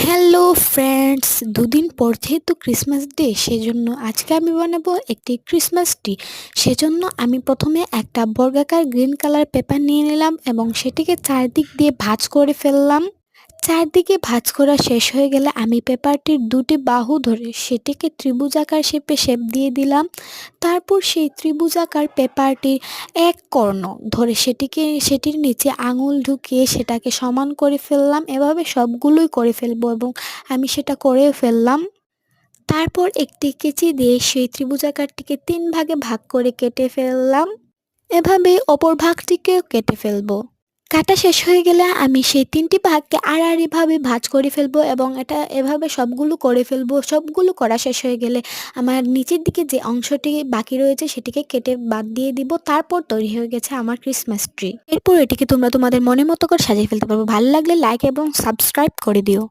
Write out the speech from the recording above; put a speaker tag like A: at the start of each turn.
A: Hello friends, দুদিন পর যেহেতু ক্রিসমাস ডে, সেজন্য আজকে আমি বানাবো একটি ক্রিসমাস ট্রি। সেজন্য আমি প্রথমে একটা বর্গাকার গ্রিন কালার পেপার নিয়ে নিলাম এবং সেটিকে চারদিক দিয়ে ভাঁজ করে ফেললাম। চারদিকে ভাঁজ করা শেষ হয়ে গেলে আমি পেপারটির দুটি বাহু ধরে সেটিকে ত্রিভুজাকার শেপে শেপ দিয়ে দিলাম। তারপর সেই ত্রিভুজাকার পেপারটির এক কর্ণ ধরে সেটির নিচে আঙুল ঢুকিয়ে সেটাকে সমান করে ফেললাম। এভাবে সবগুলোই করে ফেলবো এবং আমি সেটা করে ফেললাম। তারপর একটি কেচি দিয়ে সেই ত্রিভুজাকারটিকে 3 ভাগে ভাগ করে কেটে ফেললাম। এভাবে অপর ভাগটিকেও কেটে ফেলবো। কাটা শেষ হয়ে গেলে আমি সেই 3টি ভাগকে আড়াআড়িভাবে ভাঁজ করে ফেলবো এবং এটা এভাবে সবগুলো করে ফেলবো। সবগুলো করা শেষ হয়ে গেলে আমার নিচের দিকে যে অংশটি বাকি রয়েছে সেটিকে কেটে বাদ দিয়ে দিব। তারপর তৈরি হয়ে গেছে আমার ক্রিসমাস ট্রি। এরপর এটিকে তোমরা তোমাদের মনের মতো করে সাজিয়ে ফেলতে পারবো। ভালো লাগলে লাইক এবং সাবস্ক্রাইব করে দিও।